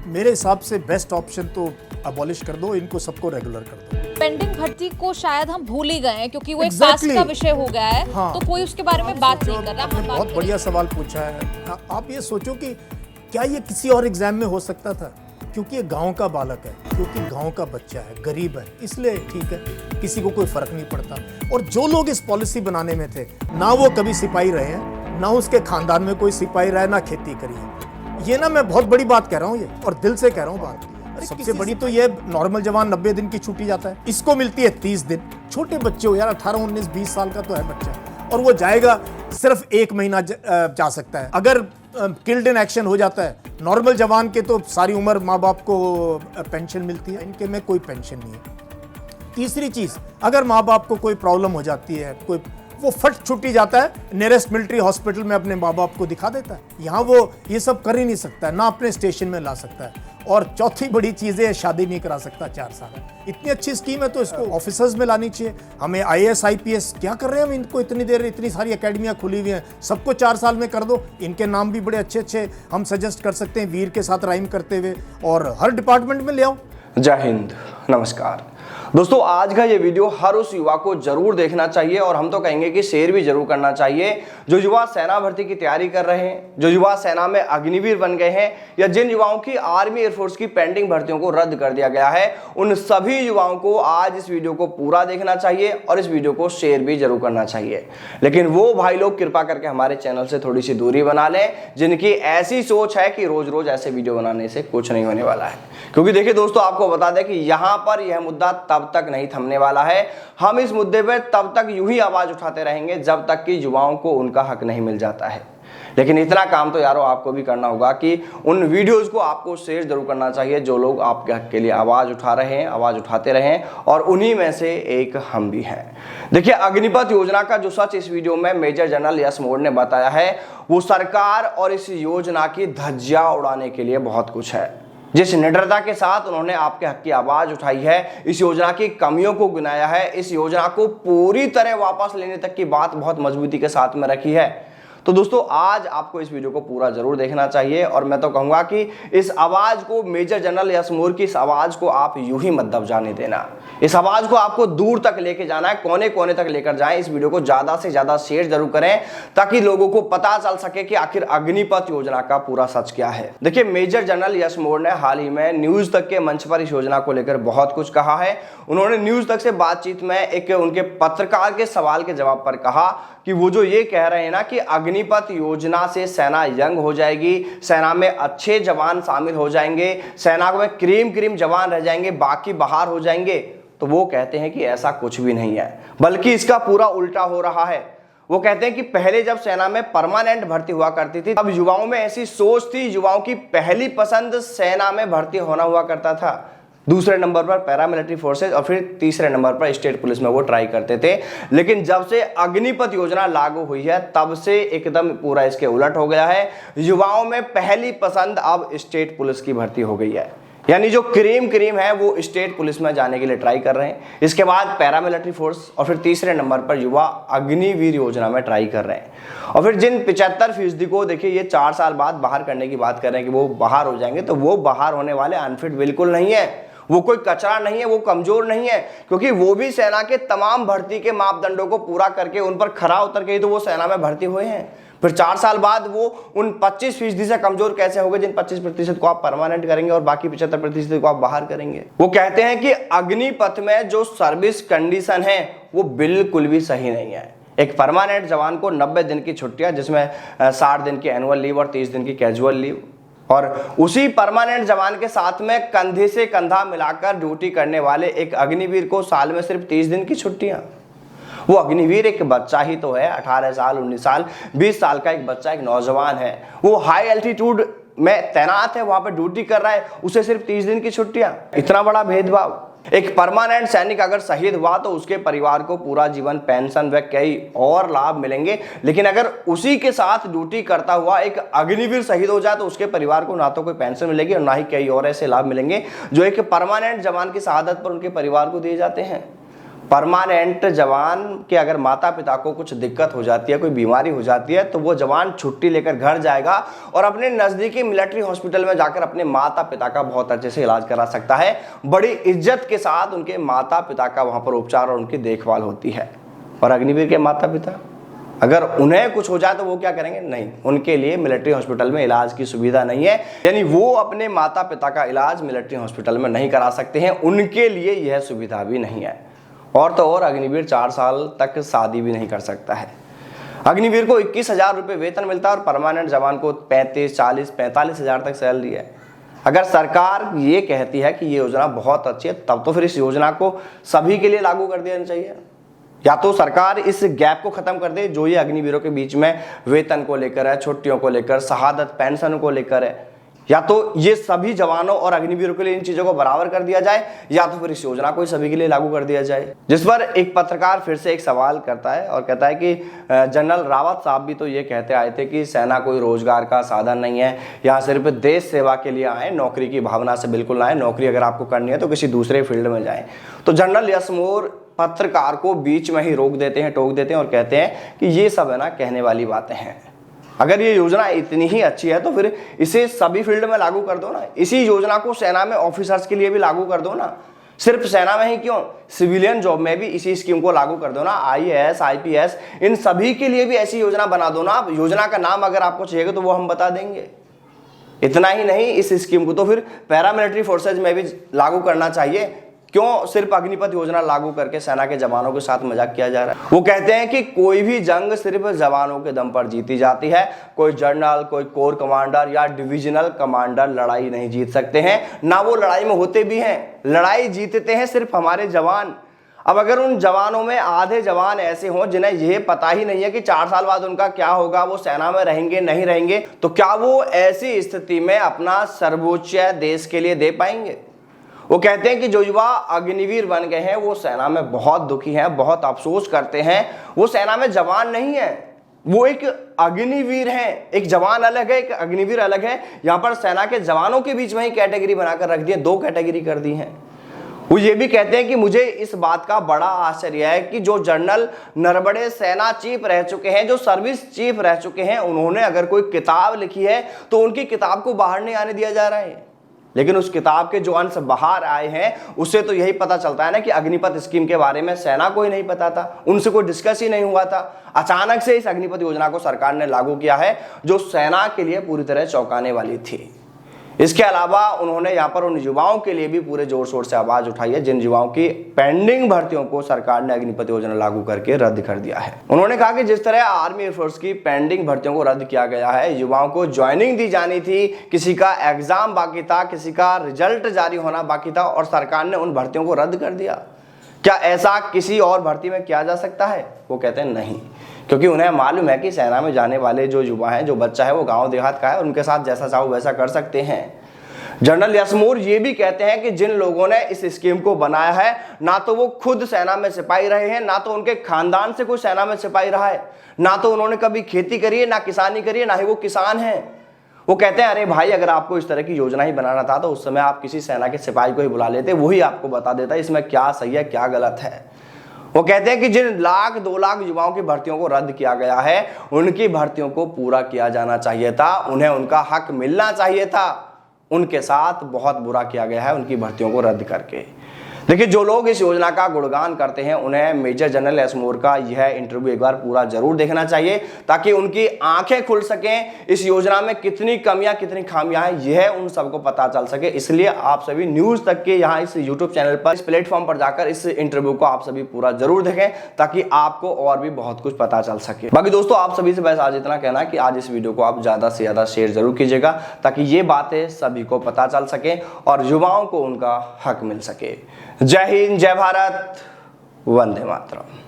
मेरे हिसाब से बेस्ट ऑप्शन तो अबॉलिश कर दो, इनको सबको रेगुलर कर दो। पेंडिंग भर्ती को शायद हम भूल ही गए हैं क्योंकि वो एक कास्ट का विषय हो गया है। हाँ। तो कोई उसके बारे में बात नहीं कर रहा। आपने बहुत बढ़िया सवाल पूछा है। आप ये सोचो कि क्या ये किसी और एग्जाम में हो सकता था? क्योंकि ये गांव का बालक है, क्योंकि गांव का बच्चा है, गरीब है, इसलिए ठीक है, किसी को कोई फर्क नहीं पड़ता। और जो लोग इस पॉलिसी बनाने में थे, ना वो कभी सिपाही रहे हैं, ना उसके खानदान में कोई सिपाही रहा है, ना खेती करी है। ये ना मैं बहुत बड़ी बात कह रहा हूँ ये, और दिल से कह रहा हूँ बात। सबसे बड़ी तो ये नॉर्मल जवान 90 दिन की छुट्टी जाता है, इसको मिलती है 30 दिन। छोटे बच्चे हो यार, 18, 19, 20 साल का तो है बच्चा, और वो जाएगा सिर्फ 1 महीना जा सकता है। अगर किल्ड इन एक्शन हो जाता है, नॉर्मल जवान के तो सारी उम्र माँ बाप को पेंशन मिलती है, इनके में कोई पेंशन नहीं है। तीसरी चीज, अगर माँ बाप को कोई प्रॉब्लम हो जाती है, कोई वो फट छुट्टी जाता है, नियरेस्ट मिलिट्री हॉस्पिटल में अपने माँ बाप को दिखा देता है। यहाँ वो ये सब कर ही नहीं सकता है, ना अपने स्टेशन में ला सकता है। और चौथी बड़ी चीज़ है, शादी नहीं करा सकता 4 साल। इतनी अच्छी स्कीम है तो इसको ऑफिसर्स में लानी चाहिए। हमें IAS IPS क्या कर रहे हैं हम इनको, इतनी देर, इतनी सारी अकेडमियाँ खुली हुई हैं, सबको 4 साल में कर दो। इनके नाम भी बड़े अच्छे अच्छे हम सजेस्ट कर सकते हैं, वीर के साथ राइम करते हुए, और हर डिपार्टमेंट में ले आओ। जय हिंद, नमस्कार दोस्तों। आज का ये वीडियो हर उस युवा को जरूर देखना चाहिए, और हम तो कहेंगे कि शेयर भी जरूर करना चाहिए जो युवा सेना भर्ती की तैयारी कर रहे हैं, जो युवा सेना में अग्निवीर बन गए हैं, या जिन युवाओं की आर्मी एयरफोर्स की पेंडिंग भर्तियों को रद्द कर दिया गया है। उन सभी युवाओं को आज इस वीडियो को पूरा देखना चाहिए और इस वीडियो को शेयर भी जरूर करना चाहिए। लेकिन वो भाई लोग कृपा करके हमारे चैनल से थोड़ी सी दूरी बना लें, जिनकी ऐसी सोच है कि रोज रोज ऐसे वीडियो बनाने से कुछ नहीं होने वाला है। क्योंकि देखिए दोस्तों, आपको बता दें कि यहां पर यह मुद्दा तब तक नहीं थमने वाला है। हम इस मुद्दे पर तब तक यूं ही आवाज उठाते रहेंगे जब तक कि युवाओं को उनका हक नहीं मिल जाता है। लेकिन इतना काम तो यारो आपको भी करना होगा कि उन वीडियोस को आपको शेयर जरूर करना चाहिए जो लोग आपके हक के लिए आवाज उठा रहे हैं, आवाज उठाते रहे, और उन्हीं में से एक हम भी हैं। देखिए, अग्निपथ योजना का जो सच इस वीडियो में मेजर जनरल यश मोड़ ने बताया है, वो सरकार और इस योजना की धज्जियां उड़ाने के लिए बहुत कुछ है। जिस निडरता के साथ उन्होंने आपके हक की आवाज उठाई है, इस योजना की कमियों को गिनाया है, इस योजना को पूरी तरह वापस लेने तक की बात बहुत मजबूती के साथ में रखी है। तो दोस्तों, आज आपको इस वीडियो को पूरा जरूर देखना चाहिए, और मैं तो कहूंगा कि इस आवाज को, मेजर जनरल यश मोड़ की इस आवाज को आप यूं ही मत दब जाने देना। इस आवाज को आपको दूर तक लेके जाना है, कोने कोने तक लेकर जाएं। इस वीडियो को ज्यादा से ज्यादा शेयर जरूर करें ताकि लोगों को पता चल सके कि आखिर अग्निपथ योजना का पूरा सच क्या है। देखिए, मेजर जनरल यश मोड़ ने हाल ही में न्यूज तक के मंच पर इस योजना को लेकर बहुत कुछ कहा है। उन्होंने न्यूज तक से बातचीत में एक उनके पत्रकार के सवाल के जवाब पर कहा कि वो जो ये कह रहे हैं ना कि अग्निपथ योजना से सेना यंग हो जाएगी, सेना में अच्छे जवान शामिल हो जाएंगे, सेना में क्रीम जवान रह जाएंगे, बाकी बाहर हो जाएंगे, तो वो कहते हैं कि ऐसा कुछ भी नहीं है, बल्कि इसका पूरा उल्टा हो रहा है। वो कहते हैं कि पहले जब सेना में परमानेंट भर्ती हुआ करती थी, तब युवाओं में ऐसी सोच थी, युवाओं की पहली पसंद सेना में भर्ती होना हुआ करता था। दूसरे नंबर पर पैरामिलिट्री फोर्सेज, और फिर तीसरे नंबर पर स्टेट पुलिस में वो ट्राई करते थे। लेकिन जब से अग्निपथ योजना लागू हुई है, तब से एकदम पूरा इसके उलट हो गया है। युवाओं में पहली पसंद अब स्टेट पुलिस की भर्ती हो गई है, यानी जो क्रीम है वो स्टेट पुलिस में जाने के लिए ट्राई कर रहे हैं। इसके बाद पैरामिलिट्री फोर्स, और फिर तीसरे नंबर पर युवा अग्निवीर योजना में ट्राई कर रहे हैं। और फिर जिन 75% को देखिए ये 4 साल बाद बाहर करने की बात कर रहे हैं कि वो बाहर हो जाएंगे, तो वो बाहर होने वाले अनफिट बिल्कुल नहीं है। वो कोई कचरा नहीं है, वो कमजोर नहीं है, क्योंकि वो भी सेना के तमाम भर्ती के मापदंडों को पूरा करके उन पर खरा उतर के ही तो वो सेना में भर्ती हुए हैं। फिर 4 साल बाद वो उन 25% से कमजोर कैसे होंगे जिन 25% को आप परमानेंट करेंगे और बाकी 75% को आप बाहर करेंगे। वो कहते हैं कि अग्निपथ में जो सर्विस कंडीशन है वो बिल्कुल भी सही नहीं है। एक परमानेंट जवान को 90 दिन की छुट्टियां, जिसमें 60 दिन की एनुअल लीव और 30 दिन की कैजुअल लीव, और उसी परमानेंट जवान के साथ में कंधे से कंधा मिलाकर ड्यूटी करने वाले एक अग्निवीर को साल में सिर्फ 30 दिन की छुट्टियां। वो अग्निवीर एक बच्चा ही तो है, 18 साल, 19 साल, 20 साल का एक बच्चा, एक नौजवान है। वो हाई एल्टीट्यूड में तैनात है, वहां पे ड्यूटी कर रहा है, उसे सिर्फ 30 दिन की छुट्टियां। इतना बड़ा भेदभाव। एक परमानेंट सैनिक अगर शहीद हुआ तो उसके परिवार को पूरा जीवन पेंशन व कई और लाभ मिलेंगे, लेकिन अगर उसी के साथ ड्यूटी करता हुआ एक अग्निवीर शहीद हो जाए तो उसके परिवार को ना तो कोई पेंशन मिलेगी और ना ही कई और ऐसे लाभ मिलेंगे जो एक परमानेंट जवान की शहादत पर उनके परिवार को दिए जाते हैं। परमानेंट जवान के अगर माता पिता को कुछ दिक्कत हो जाती है, कोई बीमारी हो जाती है, तो वो जवान छुट्टी लेकर घर जाएगा और अपने नजदीकी मिलिट्री हॉस्पिटल में जाकर अपने माता पिता का बहुत अच्छे से इलाज करा सकता है। बड़ी इज्जत के साथ उनके माता पिता का वहां पर उपचार और उनकी देखभाल होती है। और अग्निवीर के माता पिता, अगर उन्हें कुछ हो जाए तो वो क्या करेंगे? नहीं, उनके लिए मिलिट्री हॉस्पिटल में इलाज की सुविधा नहीं है, यानी वो अपने माता पिता का इलाज मिलिट्री हॉस्पिटल में नहीं करा सकते हैं, उनके लिए यह सुविधा भी नहीं है। और तो और अग्निवीर 4 साल तक शादी भी नहीं कर सकता है। अग्निवीर को 21,000 रुपये वेतन मिलता है और परमानेंट जवान को 35, 40, 45 हज़ार तक सैलरी है। अगर सरकार ये कहती है कि ये योजना बहुत अच्छी है, तब तो फिर इस योजना को सभी के लिए लागू कर देना चाहिए। या तो सरकार इस गैप को खत्म कर दे जो ये अग्निवीरों के बीच में वेतन को लेकर है, छुट्टियों को लेकर, शहादत पेंशन को लेकर है, या तो ये सभी जवानों और अग्निवीरों के लिए इन चीजों को बराबर कर दिया जाए, या तो फिर इस योजना को सभी के लिए लागू कर दिया जाए। जिस पर एक पत्रकार फिर से एक सवाल करता है और कहता है कि जनरल रावत साहब भी तो ये कहते आए थे कि सेना कोई रोजगार का साधन नहीं है, यहाँ सिर्फ देश सेवा के लिए आए, नौकरी की भावना से बिल्कुल ना आए, नौकरी अगर आपको करनी है तो किसी दूसरे फील्ड में जाए। तो जनरल यशमोर पत्रकार को बीच में ही रोक देते हैं, टोक देते हैं और कहते हैं कि ये सब है ना कहने वाली बातें हैं। अगर ये योजना इतनी ही अच्छी है तो फिर इसे सभी फील्ड में लागू कर दो ना। इसी योजना को सेना में ऑफिसर्स के लिए भी लागू कर दो ना। सिर्फ सेना में ही क्यों, सिविलियन जॉब में भी इसी स्कीम को लागू कर दो ना। IAS, IPS इन सभी के लिए भी ऐसी योजना बना दो ना। योजना का नाम अगर आपको चाहिए तो वो हम बता देंगे। इतना ही नहीं, इस स्कीम को तो फिर पैरामिलिट्री फोर्सेज में भी लागू करना चाहिए। क्यों सिर्फ अग्निपथ योजना लागू करके सेना के जवानों के साथ मजाक किया जा रहा है? वो कहते हैं कि कोई भी जंग सिर्फ जवानों के दम पर जीती जाती है। कोई जनरल, कोई कोर कमांडर या डिविजनल कमांडर लड़ाई नहीं जीत सकते हैं, ना वो लड़ाई में होते भी हैं। लड़ाई जीतते हैं सिर्फ हमारे जवान। अब अगर उन जवानों में आधे जवान ऐसे हों जिन्हें यह पता ही नहीं है कि 4 साल बाद उनका क्या होगा, वो सेना में रहेंगे नहीं रहेंगे, तो क्या वो ऐसी स्थिति में अपना सर्वोच्च देश के लिए दे पाएंगे? वो कहते हैं कि जो युवा अग्निवीर बन गए हैं वो सेना में बहुत दुखी हैं, बहुत अफसोस करते हैं। वो सेना में जवान नहीं है, वो एक अग्निवीर हैं। एक जवान अलग है, एक अग्निवीर अलग है। यहाँ पर सेना के जवानों के बीच में ही कैटेगरी बनाकर रख दी है, 2 कैटेगरी कर दी हैं। वो ये भी कहते हैं कि मुझे इस बात का बड़ा आश्चर्य है कि जो जनरल नरबड़े सेना चीफ रह चुके हैं, जो सर्विस चीफ रह चुके हैं, उन्होंने अगर कोई किताब लिखी है तो उनकी किताब को बाहर नहीं आने दिया जा रहा है। लेकिन उस किताब के जो अंश बाहर आए हैं उससे तो यही पता चलता है ना कि अग्निपथ स्कीम के बारे में सेना को ही नहीं पता था, उनसे कोई डिस्कस ही नहीं हुआ था। अचानक से इस अग्निपथ योजना को सरकार ने लागू किया है जो सेना के लिए पूरी तरह चौंकाने वाली थी। इसके अलावा उन्होंने यहाँ पर उन युवाओं के लिए भी पूरे जोर शोर से आवाज उठाई है जिन युवाओं की पेंडिंग भर्तियों को सरकार ने अग्निपथ योजना लागू करके रद्द कर दिया है। उन्होंने कहा कि जिस तरह आर्मी एयरफोर्स की पेंडिंग भर्तियों को रद्द किया गया है, युवाओं को ज्वाइनिंग दी जानी थी, किसी का एग्जाम बाकी था, किसी का रिजल्ट जारी होना बाकी था और सरकार ने उन भर्तियों को रद्द कर दिया। क्या ऐसा किसी और भर्ती में किया जा सकता है? वो कहते हैं नहीं, क्योंकि उन्हें मालूम है कि सेना में जाने वाले जो युवा हैं, जो बच्चा है वो गांव देहात का है, उनके साथ जैसा चाहो वैसा कर सकते हैं। जनरल यशमोर ये भी कहते हैं कि जिन लोगों ने इस स्कीम को बनाया है, ना तो वो खुद सेना में सिपाही रहे हैं, ना तो उनके खानदान से कोई सेना में सिपाही रहा है, ना तो उन्होंने कभी खेती करी है, ना किसानी करी है, ना ही वो किसान हैं। वो कहते हैं अरे भाई, अगर आपको इस तरह की योजना ही बनाना था तो उस समय आप किसी सेना के सिपाही को ही बुला लेते, वही आपको बता देता इसमें क्या सही है क्या गलत है। वो कहते हैं कि जिन 1-2 लाख युवाओं की भर्तियों को रद्द किया गया है, उनकी भर्तियों को पूरा किया जाना चाहिए था, उन्हें उनका हक मिलना चाहिए था। उनके साथ बहुत बुरा किया गया है उनकी भर्तियों को रद्द करके। देखिए, जो लोग इस योजना का गुणगान करते हैं उन्हें मेजर जनरल यशमोर का यह इंटरव्यू एक बार पूरा जरूर देखना चाहिए ताकि उनकी आंखें खुल सकें। इस योजना में कितनी कमियां कितनी खामियां हैं यह उन सबको पता चल सके। इसलिए आप सभी न्यूज तक के यहाँ इस यूट्यूब चैनल पर, इस प्लेटफॉर्म पर जाकर इस इंटरव्यू को आप सभी पूरा जरूर देखें ताकि आपको और भी बहुत कुछ पता चल सके। बाकी दोस्तों, आप सभी से बस आज इतना कहना है कि आज इस वीडियो को आप ज्यादा से ज्यादा शेयर जरूर कीजिएगा ताकि ये बातें सभी को पता चल सके और युवाओं को उनका हक मिल सके। जय हिंद, जय भारत, वंदे मातरम।